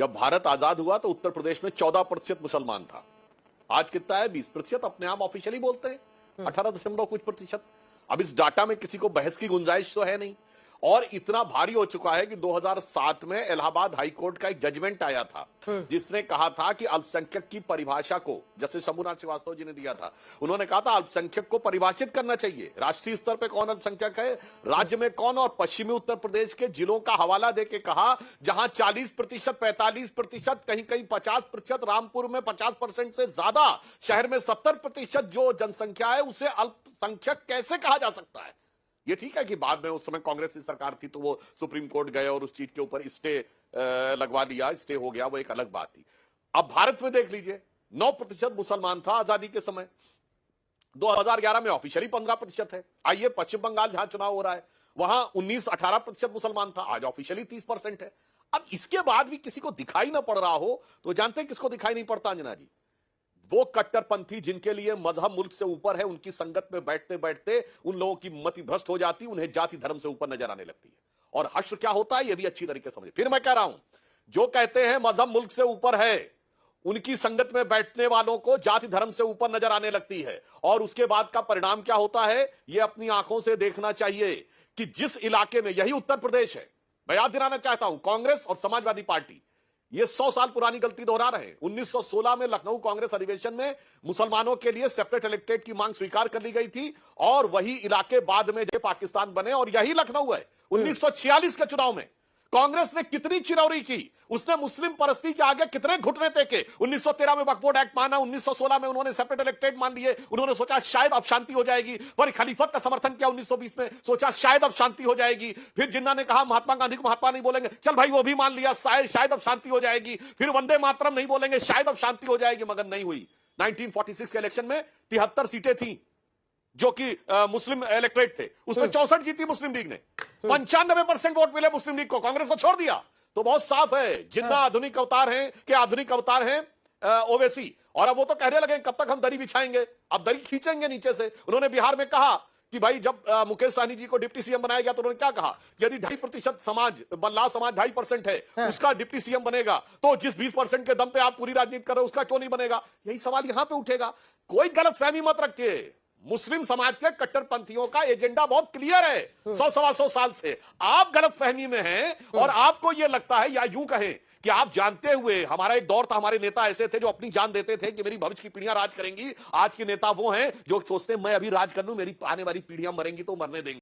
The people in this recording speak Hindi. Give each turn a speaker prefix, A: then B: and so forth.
A: जब भारत आजाद हुआ तो उत्तर प्रदेश में 14% मुसलमान था। आज कितना है? 20%। अपने आप ऑफिशियली बोलते हैं 18 कुछ प्रतिशत। अब इस डाटा में किसी को बहस की गुंजाइश तो है नहीं। और इतना भारी हो चुका है कि 2007 में इलाहाबाद हाईकोर्ट का एक जजमेंट आया था जिसने कहा था कि अल्पसंख्यक की परिभाषा को, जैसे शंभुनाथ श्रीवास्तव जी ने दिया था, उन्होंने कहा था अल्पसंख्यक को परिभाषित करना चाहिए। राष्ट्रीय स्तर पे कौन अल्पसंख्यक है, राज्य में कौन, और पश्चिमी उत्तर प्रदेश के जिलों का हवाला देके कहा जहां 40%, 45%, कहीं कहीं 50%, रामपुर में 50% से ज्यादा, शहर में 70% जो जनसंख्या है उसे अल्पसंख्यक कैसे कहा जा सकता है। ये ठीक है कि बाद में उस समय कांग्रेस की सरकार थी तो वो सुप्रीम कोर्ट गए और उस चीज के ऊपर स्टे लगवा दिया, स्टे हो गया, वो एक अलग बात थी। अब भारत में देख लीजिए 9% मुसलमान था आजादी के समय, 2011 में ऑफिशियली 15% है। आइए पश्चिम बंगाल जहां चुनाव हो रहा है वहां 19-18% मुसलमान था, आज ऑफिशियली 30% है। अब इसके बाद भी किसी को दिखाई ना पड़ रहा हो तो जानते हैं किसको दिखाई नहीं पड़ता अंजना जी? वो कट्टरपंथी जिनके लिए मजहब मुल्क से ऊपर है, उनकी संगत में बैठते बैठते उन लोगों की मति भ्रष्ट हो जाती, उन्हें जाति धर्म से ऊपर नजर आने लगती है। और हश्र क्या होता है ये भी अच्छी तरीके से समझे। फिर मैं कह रहा हूं, जो कहते हैं मजहब मुल्क से ऊपर है, उनकी संगत में बैठने वालों को जाति धर्म से ऊपर नजर आने लगती है। और उसके बाद का परिणाम क्या होता है ये अपनी आंखों से देखना चाहिए कि जिस इलाके में, यही उत्तर प्रदेश है, मैं याद दिलाना चाहता हूं, कांग्रेस और समाजवादी पार्टी ये 100 साल पुरानी गलती दोहरा रहे हैं। 1916 में लखनऊ कांग्रेस अधिवेशन में मुसलमानों के लिए सेपरेट इलेक्टेड की मांग स्वीकार कर ली गई थी और वही इलाके बाद में जो पाकिस्तान बने और यही लखनऊ है। 1946 के चुनाव में कांग्रेस ने कितनी चिरौरी की, उसने मुस्लिम परस्ती के आगे कितने घुटने टेके। 1913 में वक्फ बोर्ड एक्ट माना, 1916 में उन्होंने सेपरेट इलेक्टेड मान लिए, उन्होंने सोचा शायद अब शांति हो जाएगी। फिर खलीफत का समर्थन किया 1920 में, सोचा शायद अब शांति हो जाएगी। फिर जिन्ना ने कहा महात्मा गांधी को महात्मा नहीं बोलेंगे, चल भाई वो भी मान लिया, शायद अब शांति हो जाएगी। फिर वंदे मातरम नहीं बोलेंगे, शायद अब शांति हो जाएगी, मगर नहीं हुई। 1946 के इलेक्शन में 73 सीटें थी जो कि मुस्लिम इलेक्ट्रेट थे, उसमें 64 जीती मुस्लिम लीग ने, 95% वोट मिले मुस्लिम लीग को, कांग्रेस को छोड़ दिया। तो बहुत साफ है जिन्ना आधुनिक अवतार हैं कि आधुनिक अवतार हैं ओवैसी। और अब वो तो कहने लगे कब तक हम दरी बिछाएंगे, अब दरी खींचेंगे नीचे से। उन्होंने बिहार में कहा कि भाई जब मुकेश सहनी जी को डिप्टी सीएम बनाया गया तो उन्होंने क्या कहा, यदि 2.5% समाज, बल्ला समाज 2.5% है, उसका डिप्टी सीएम बनेगा तो जिस 20% के दम पे आप पूरी राजनीति कर रहे हो उसका क्यों नहीं बनेगा। यही सवाल यहां पे उठेगा। कोई गलत फहमी मत रखिए, मुस्लिम समाज के कट्टरपंथियों का एजेंडा बहुत क्लियर है 100-125 साल से। आप गलत फहमी में हैं और आपको यह लगता है, या यूं कहें कि आप जानते हुए, हमारा एक दौर था, हमारे नेता ऐसे थे जो अपनी जान देते थे कि मेरी भविष्य की पीढ़ियां राज करेंगी। आज के नेता वो हैं जो सोचते हैं मैं अभी राज कर लूं, मेरी आने वाली पीढ़ियां मरेंगी तो मरने देंगे।